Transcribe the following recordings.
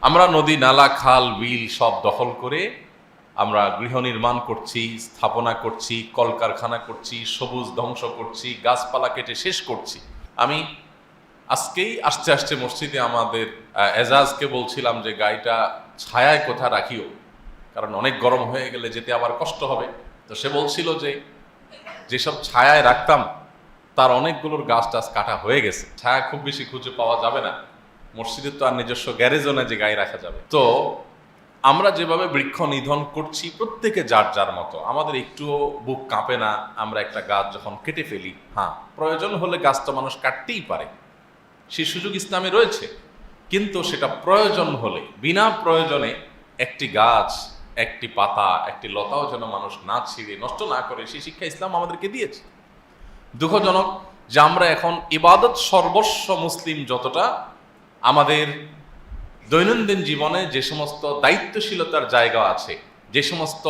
আমরা নদী, নালা, খাল, বিল সব দখল করে আমরা গৃহ নির্মাণ করছি, স্থাপনা করছি, কলকারখানা করছি, সবুজ ধ্বংস করছি, গাছপালা কেটে শেষ করছি। আমি আজকেই আসতে আসতে মসজিদে আমাদের এজাজকে বলছিলাম যে গাড়িটা ছায়ায় কোথা রাখিও, কারণ অনেক গরম হয়ে গেলে যেতে আবার কষ্ট হবে। তো সে বলছিল যে যেসব ছায়ায় রাখতাম তার অনেকগুলোর গাছ টাছ কাটা হয়ে গেছে, ছায়া খুব বেশি খুঁজে পাওয়া যাবে না। মসজিদের তো আর নিজস্ব গ্যারেজও না যে গাড়ি রাখা যাবে। তো আমরা যেভাবে বৃক্ষ নিধন করছি প্রত্যেকে যার যার মতো, আমাদের একটুও বুক কাঁপে না আমরা একটা গাছ যখন কেটে ফেলি। হ্যাঁ, প্রয়োজন হলে গাছটা মানুষ কাটতেই পারে, সেই সুযোগ ইসলামে রয়েছে, কিন্তু সেটা প্রয়োজন হলে, বিনা প্রয়োজনে একটি গাছ, একটি পাতা, একটি লতাও যেন মানুষ না ছিঁড়ে নষ্ট না করে, সেই শিক্ষা ইসলাম আমাদেরকে দিয়েছে। দুঃখজনক যে আমরা এখন ইবাদত সর্বস্ব মুসলিম যতটা, আমাদের দৈনন্দিন জীবনে যে সমস্ত দায়িত্বশীলতার জায়গা আছে, যে সমস্ত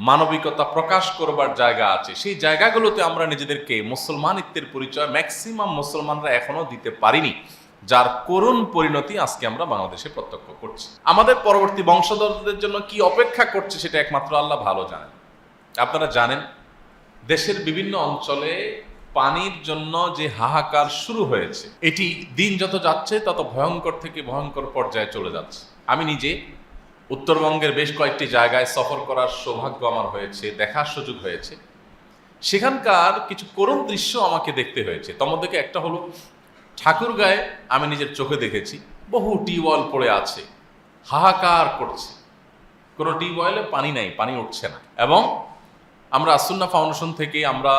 মানবিকতা প্রকাশ করবার জায়গা আছে, সেই জায়গাগুলোতে আমরা নিজেদেরকে মুসলমানিত্বের পরিচয় ম্যাক্সিমাম মুসলমানরা এখনো দিতে পারিনি, যার করুণ পরিণতি আজকে আমরা বাংলাদেশে প্রত্যক্ষ করছি। আমাদের পরবর্তী বংশধরদের জন্য কি অপেক্ষা করছে সেটা একমাত্র আল্লাহ ভালো জানেন। আপনারা জানেন দেশের বিভিন্ন অঞ্চলে পানির জন্য যে হাহাকার শুরু হয়েছে, এটি দিন যত যাচ্ছে তত ভয়ঙ্কর থেকে ভয়ঙ্কর পর্যায়ে চলে যাচ্ছে। আমি নিজে উত্তরবঙ্গের বেশ কয়েকটি জায়গায় সফর করার সৌভাগ্য আমার হয়েছে, দেখার সুযোগ হয়েছে। সেখানকার কিছু করুণ দৃশ্য আমাকে দেখতে হয়েছে। তোমাদেরকে একটা হলো ঠাকুরগাঁয়ে আমি নিজের চোখে দেখেছি, বহু টিউবওয়েল পড়ে আছে, হাহাকার করছে, কোনো টিউবওয়েলে পানি নাই, পানি উঠছে না। এবং আমরা আসুন্না ফাউন্ডেশন থেকে আমরা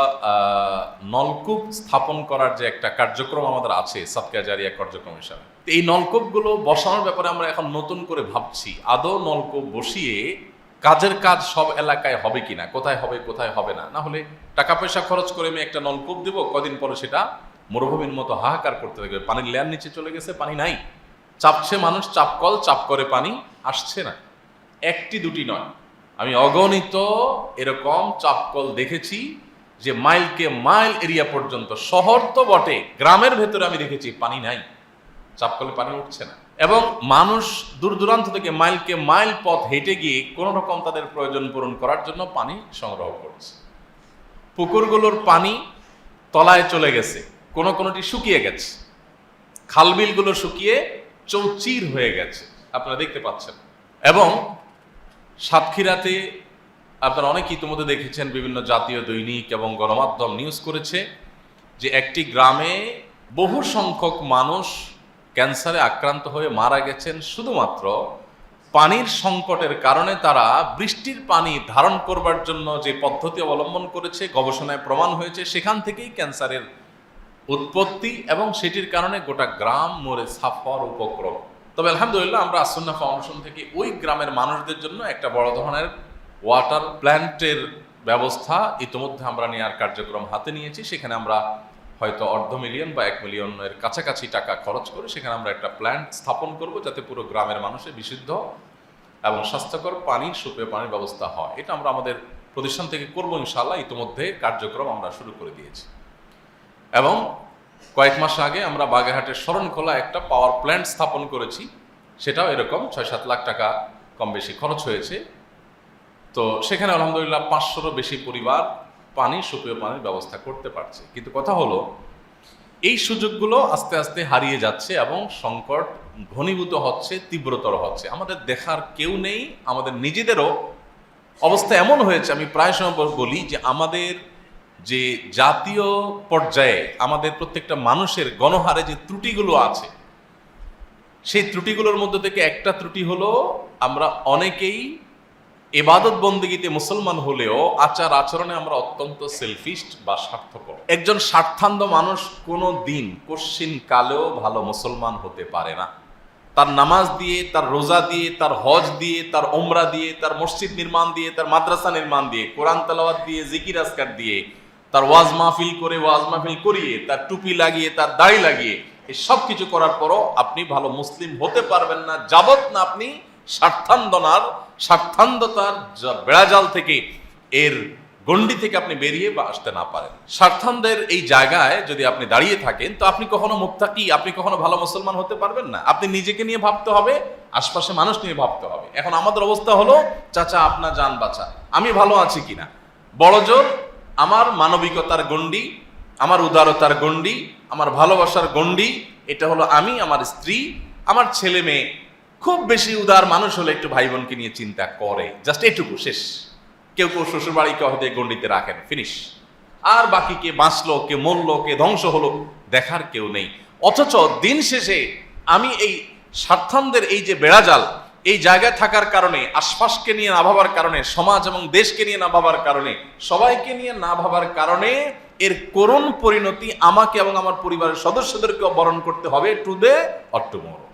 নলকূপ স্থাপন করার যে একটা কার্যক্রম আমাদের আছে, সাদকা জারিয়া কার্যক্রম হিসাবে, এই নলকূপগুলো বসানোর ব্যাপারে আমরা এখন নতুন করে ভাবছি, আদৌ নলকূপ বসিয়ে কাজের কাজ সব এলাকায় হবে কিনা, কোথায় হবে কোথায় হবে না। না হলে টাকা পয়সা খরচ করে আমি একটা নলকূপ দেব, কদিন পরে সেটা মরুভূমির মতো হাহাকার করতে থাকবে, পানির লেয়ার নিচে চলে গেছে, পানি নাই, চাপছে মানুষ, চাপকল চাপ করে পানি আসছে না। একটি দুটি নয়, আমি অগণিত এরকম চাপকল দেখেছি যে মাইলকে মাইল এরিয়া পর্যন্ত, শহর তো বটে, গ্রামের ভেতরে আমি দেখেছি পানি নাই, চাপকলে পানি উঠছে না। এবং মানুষ দূর দূরান্ত থেকে মাইলকে মাইল পথ হেঁটে গিয়ে কোনো রকম তাদের প্রয়োজন পূরণ করার জন্য পানি সংগ্রহ করছে। পুকুরগুলোর পানি তলায় চলে গেছে, কোনোটি শুকিয়ে গেছে, খালবিলগুলো শুকিয়ে চৌচির হয়ে গেছে, আপনারা দেখতে পাচ্ছেন। এবং সাতক্ষীরাতে আপনারা অনেকে ইতিমধ্যে দেখেছেন, বিভিন্ন জাতীয় দৈনিক এবং গণমাধ্যম নিউজ করেছে যে একটি গ্রামে বহু সংখ্যক মানুষ ক্যান্সারে আক্রান্ত হয়ে মারা গেছেন শুধুমাত্র পানির সংকটের কারণে। তারা বৃষ্টির পানি ধারণ করবার জন্য যে পদ্ধতি অবলম্বন করেছে, গবেষণায় প্রমাণ হয়েছে, সেখান থেকেই ক্যান্সারের উৎপত্তি, এবং সেটির কারণে গোটা গ্রাম মরে সাফার উপক্রম। তবে আলহামদুলিল্লাহ আমরা আসুন্না ফাউন্ডেশন থেকে ওই গ্রামের মানুষদের জন্য একটা বড় ধরনের ওয়াটার প্ল্যান্টের ব্যবস্থা ইতিমধ্যে আমরা নেওয়ার কার্যক্রম হাতে নিয়েছি। সেখানে আমরা হয়তো $500,000 বা $1 মিলিয়নের কাছাকাছি টাকা খরচ করে সেখানে আমরা একটা প্ল্যান্ট স্থাপন করব, যাতে পুরো গ্রামের মানুষের বিশুদ্ধ এবং স্বাস্থ্যকর পানির, সুপেয় পানির ব্যবস্থা হয়। এটা আমরা আমাদের প্রতিষ্ঠান থেকে করবো ইনশাআল্লাহ। ইতিমধ্যে কার্যক্রম আমরা শুরু করে দিয়েছি। এবং কয়েক মাস আগে আমরা বাগেরহাটের শরণখোলা একটা পাওয়ার প্ল্যান্ট স্থাপন করেছি, সেটাও এরকম 6-7 লাখ টাকা কম বেশি খরচ হয়েছে। তো সেখানে আলহামদুলিল্লাহ 500-রও বেশি পরিবার পানি, সুপেয় পানির ব্যবস্থা করতে পারছে। কিন্তু কথা হলো, এই সুযোগগুলো আস্তে আস্তে হারিয়ে যাচ্ছে এবং সংকট ঘনীভূত হচ্ছে, তীব্রতর হচ্ছে। আমাদের দেখার কেউ নেই, আমাদের নিজেদেরও অবস্থা এমন হয়েছে, আমি প্রায় সময় বলি যে আমাদের যে জাতীয় পর্যায়ে আমাদের প্রত্যেকটা মানুষের গণহারে যে ত্রুটিগুলো আছে, সেই ত্রুটিগুলোর মধ্যে থেকে একটা ত্রুটি হলো আমরা অনেকেই ইবাদত বন্দেগীতে মুসলমান হলেও আচার আচরণে আমরা অত্যন্ত সেলফিস্ট বা স্বার্থপর। একজন স্বার্থান্ধ মানুষ কোনো দিন কোশ্চিন কালেও ভালো মুসলমান হতে পারে না। তার নামাজ দিয়ে, তার রোজা দিয়ে, তার হজ দিয়ে, তার ওমরা দিয়ে, তার মসজিদ নির্মাণ দিয়ে, তার মাদ্রাসা নির্মাণ দিয়ে, কোরআন তেলাওয়াত দিয়ে, জিকির আজকার দিয়ে, তার ওয়াজ মাহফিল করে, ওয়াজ মাহফিল করিয়ে, তার টুপি লাগিয়ে, তার দাড়ি লাগিয়ে, এই সব কিছু করার পরও আপনি ভালো মুসলিম হতে পারবেন না, যাবত না আপনি স্বার্থান্ধতার বেড়াজাল থেকে, এর গণ্ডি থেকে আপনি বেরিয়ে বা আসতে না পারেন। স্বার্থানদের এই জায়গায় যদি আপনি দাঁড়িয়ে থাকেন, তো আপনি কখনো মুত্তাকি, আপনি কখনো ভালো মুসলমান হতে পারবেন না। আপনি নিজেকে নিয়ে ভাবতে হবে, আশপাশে মানুষ নিয়ে ভাবতে হবে। এখন আমাদের অবস্থা হলো, চাচা আপনার জান বাঁচা, আমি ভালো আছি কিনা, বড় জোর আমার মানবিকতার গণ্ডি, আমার উদারতার গণ্ডি, আমার ভালোবাসার গণ্ডি, এটা হলো আমি, আমার স্ত্রী, আমার ছেলে মেয়ে। খুব বেশি উদার মানুষ হলে একটু ভাই বোনকে নিয়ে চিন্তা করে, জাস্ট এটুকু, শেষ। কেউ কেউ শ্বশুর বাড়িকে হয়তো গণ্ডিতে রাখেন, ফিনিশ। আর বাকি কে বাঁচলো, কে মরলো, কে ধ্বংস হলো, দেখার কেউ নেই। অথচ দিন শেষে আমি এই স্বার্থানদের এই যে বেড়াজাল, এই জায়গায় থাকার কারণে, আশপাশকে নিয়ে না ভাবার কারণে, সমাজ এবং দেশকে নিয়ে না ভাবার কারণে, সবাইকে নিয়ে না ভাবার কারণে এর করুণ পরিণতি আমাকে এবং আমার পরিবারের সদস্যদেরকেও বরণ করতে হবে, টুডে অর টুমরো।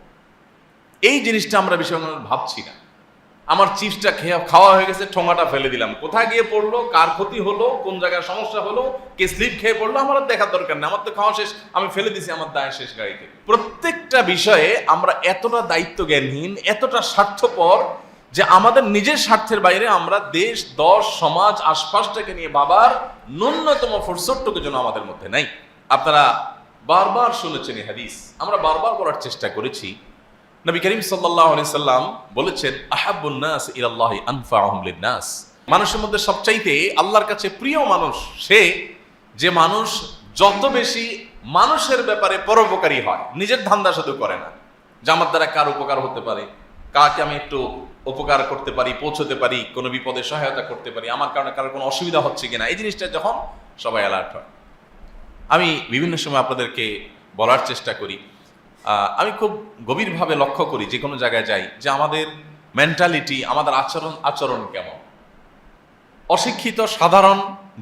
এই জিনিসটা আমরা বেশি ভাবছি না। আমার চিপসটা খাওয়া হয়ে গেছে, ঠোঙাটা ফেলে দিলাম, কোথায় গিয়ে পড়লো, কার ক্ষতি হলো, কোন জায়গায় সমস্যা হলো, কে স্লিপ খেয়ে পড়লো, আমার দেখার দরকার নেই, আমার তো খাওয়া শেষ, আমি ফেলে দিছি, আমার দায় শেষ গাড়িতে। প্রত্যেকটা বিষয়ে আমরা এতটা দায়িত্ব জ্ঞানহীন, এতটা স্বার্থপর যে আমাদের নিজের স্বার্থের বাইরে আমরা দেশ, দশ, সমাজ, আশপাশটাকে নিয়ে ভাবার ন্যূনতম ফুরসতটুকু যেন আমাদের মধ্যে নাই। আপনারা বারবার শুনেছেন এই হাদিস, আমরা বারবার বলার চেষ্টা করেছি। নবী করিম সাল্লাল্লাহু আলাইহি সাল্লাম বলেছেন, আহাব্বুন নাস ইলাল্লাহি আনফাউহুম লিন-নাস। মানুষের মধ্যে সবচাইতে আল্লাহর কাছে প্রিয় মানুষ সে, যে মানুষ যত বেশি মানুষের ব্যাপারে পরোপকারী হয়, নিজের ধান্দা শুধু করে না, যে আমার দ্বারা কার উপকার হতে পারে, কাকে আমি একটু উপকার করতে পারি, পৌঁছতে পারি, কোনো বিপদে সহায়তা করতে পারি, আমার কারণে কারোর কোনো অসুবিধা হচ্ছে কিনা, এই জিনিসটা যখন সবাই অ্যালার্ট হয়। আমি বিভিন্ন সময় আপনাদেরকে বলার চেষ্টা করি, আমি খুব গভীরভাবে লক্ষ্য করি যে কোনো জায়গায় যাই, যে আমাদের মেন্টালিটি, আমাদের আচরণ কেমন। অশিক্ষিত সাধারণ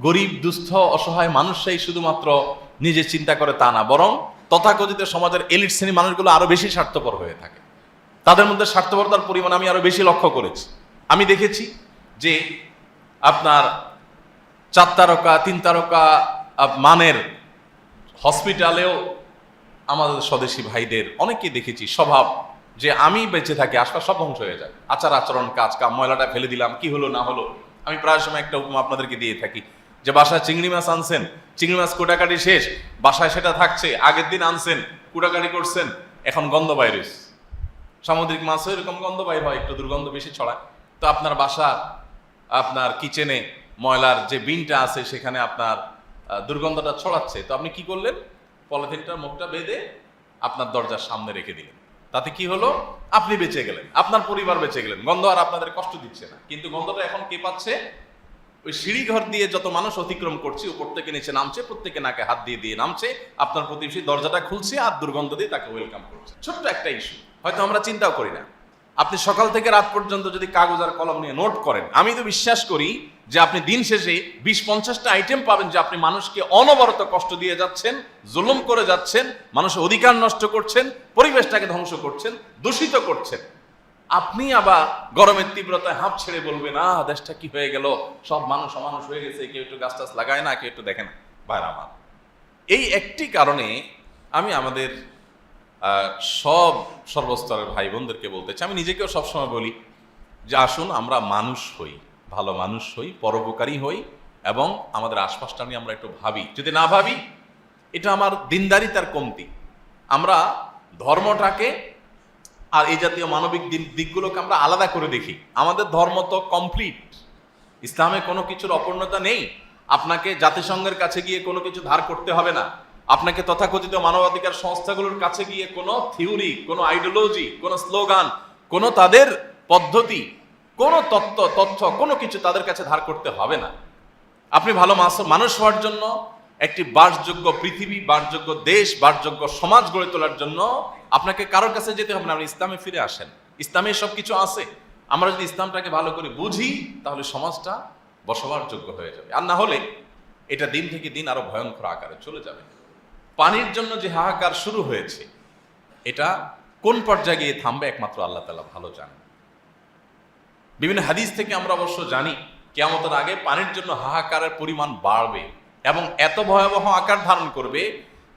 গরিব দুস্থ অসহায় মানুষরাই শুধুমাত্র নিজে চিন্তা করে তা না, বরং তথাকথিত সমাজের এলিট শ্রেণী মানুষগুলো আরো বেশি স্বার্থপর হয়ে থাকে। তাদের মধ্যে স্বার্থপরতার পরিমাণ আমি আরো বেশি লক্ষ্য করেছি। আমি দেখেছি যে আপনার 4 তারকা 3 তারকা মানের হসপিটালেও আমাদের স্বদেশী ভাইদের অনেকেই দেখেছি স্বভাব, যে আমি বেঁচে থাকি আশপাশ সব ধ্বংস হয়ে যায়, আচার আচরণ, কাজ কাম, ময়লাটা ফেলে দিলাম, কি হলো না হলো। আমি প্রায় সময় একটা উপমা আপনাদেরকে দিয়ে থাকি, যে বাসায় চিংড়ি মাছ আনছেন, চিংড়ি মাছ কোটাকাটি শেষ, বাসায় সেটা থাকছে, আগের দিন আনছেন, কোটাকাটি করছেন, এখন গন্ধ বাইরে। সামুদ্রিক মাছও এরকম গন্ধ বাইর হয়, একটু দুর্গন্ধ বেশি ছড়ায়। তো আপনার বাসা, আপনার কিচেনে ময়লার যে বিনটা আছে সেখানে আপনার দুর্গন্ধটা ছড়াচ্ছে, তো আপনি কি করলেন, পলিথিনটার মুখটা বেঁধে আপনার দরজার সামনে রেখে দিলেন। তাতে কি হলো, আপনি বেঁচে গেলেন, আপনার পরিবার বেঁচে গেলেন, গন্ধ আর আপনাদের কষ্ট দিচ্ছে না। কিন্তু গন্ধটা এখন কে পাচ্ছে, ওই সিঁড়ি ঘর দিয়ে যত মানুষ অতিক্রম করছে, উপর থেকে নিচে নামছে, প্রত্যেকে নাকে হাত দিয়ে দিয়ে নামছে, আপনার প্রতিবেশী দরজাটা খুলছে আর দুর্গন্ধ দিয়ে তাকে ওয়েলকাম করছে। ছোট্ট একটা ইস্যু, হয়তো আমরা চিন্তাও করি না। আপনি সকাল থেকে রাত পর্যন্ত যদি কাগজ আর কলম নিয়ে নোট করেন, আমি তো বিশ্বাস করি যে আপনি দিন শেষে 20-50টা আইটেম পাবেন যে আপনি মানুষকে অনবরত কষ্ট দিয়ে যাচ্ছেন, জুলুম করে যাচ্ছেন, মানুষের অধিকার নষ্ট করছেন, পরিবেশটাকে ধ্বংস করছেন, দূষিত করছেন। আপনি আবার গরমের তীব্রতায় হাঁপ ছেড়ে বলবেন, দেশটা কি হয়ে গেল, সব মানুষ অমানুষ হয়ে গেছে, কেউ একটু গাছ টাছ লাগায় না, কেউ একটু দেখে না। ভাইরা আমার, এই একটি কারণে আমি আমাদের সর্বস্তরের ভাই বোনদেরকে বলতে চাই, আমি নিজেকেও সবসময় বলি যে আসুন আমরা মানুষ হই, ভালো মানুষ হই, পরোপকারী হই, এবং আমাদের আশপাশটা নিয়ে আমরা একটু ভাবি। যদি না ভাবি, এটা আমার দিনদারিতার কমতি। আমরা ধর্মটাকে আর এই জাতীয় মানবিক দিকগুলোকে আমরা আলাদা করে দেখি। আমাদের ধর্ম তো কমপ্লিট, ইসলামে কোনো কিছুর অপূর্ণতা নেই। আপনাকে জাতিসংঘের কাছে গিয়ে কোনো কিছু ধার করতে হবে না, আপনাকে তথাকথিত মানবাধিকার সংস্থাগুলোর কাছে গিয়ে কোনো থিওরি, কোনো আইডিওলজি, কোনো স্লোগান, কোনো তাদের পদ্ধতি, কোনো তথ্য কোনো কিছু তাদের কাছে ধার করতে হবে না। আপনি ভালো মানুষ হওয়ার জন্য, একটি বাসযোগ্য পৃথিবী, বাসযোগ্য দেশ, বাসযোগ্য সমাজ গড়ে তোলার জন্য আপনাকে কারোর কাছে যেতে হবে না। আপনি ইসলামে ফিরে আসেন, ইসলামে সব কিছু আছে। আমরা যদি ইসলামটাকে ভালো করে বুঝি, তাহলে সমাজটা বসবাস যোগ্য হয়ে যাবে। আর না হলে এটা দিন থেকে দিন আরো ভয়ঙ্কর আকারে চলে যাবে। পানির জন্য যে হাহাকার শুরু হয়েছে, এটা কোন পর্যায়ে গিয়ে থামবে একমাত্র আল্লাহ তাআলা ভালো জানেন। বিভিন্ন হাদিস থেকে আমরা অবশ্য জানি কিয়ামতের আগে পানির জন্য হাহাকারের পরিমাণ বাড়বে এবং এত ভয়াবহ আকার ধারণ করবে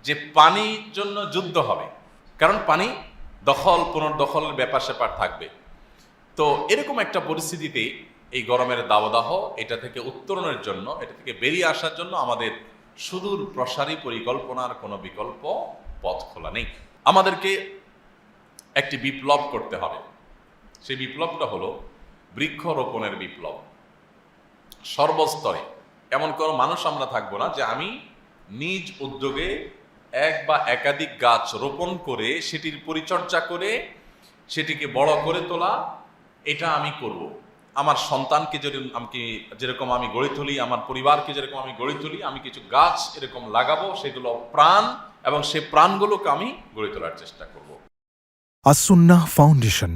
যে পানির জন্য যুদ্ধ হবে। কারণ পানি দখল পুনর্দখলের ব্যাপার স্যাপার থাকবে। তো এরকম একটা পরিস্থিতিতে এই গরমের দাবদাহ এটা থেকে উত্তরণের জন্য, এটা থেকে বেরিয়ে আসার জন্য আমাদের সুদূর প্রসারী পরিকল্পনার কোনো বিকল্প পথ খোলা নেই। আমাদেরকে একটি বিপ্লব করতে হবে। সেই বিপ্লবটা হলো বৃক্ষরোপণের বিপ্লব। সর্বস্তরে এমন কোনো মানুষ আমরা থাকবো না যে আমি নিজ উদ্যোগে এক বা একাধিক গাছ রোপণ করে সেটির পরিচর্যা করে সেটিকে বড় করে তোলা, এটা আমি করব। আমার সন্তানকে যেরকম আমি গড়ে তুলি, আমার পরিবারকে যেরকম আমি গড়ে তুলি, আমি কিছু গাছ এরকম লাগাবো, সেগুলো প্রাণ, এবং সে প্রাণগুলোকে আমি গড়ে তোলার চেষ্টা করব। আস সুন্নাহ ফাউন্ডেশন,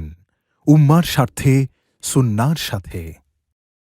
উম্মার স্বার্থে সুন্নাহর সাথে।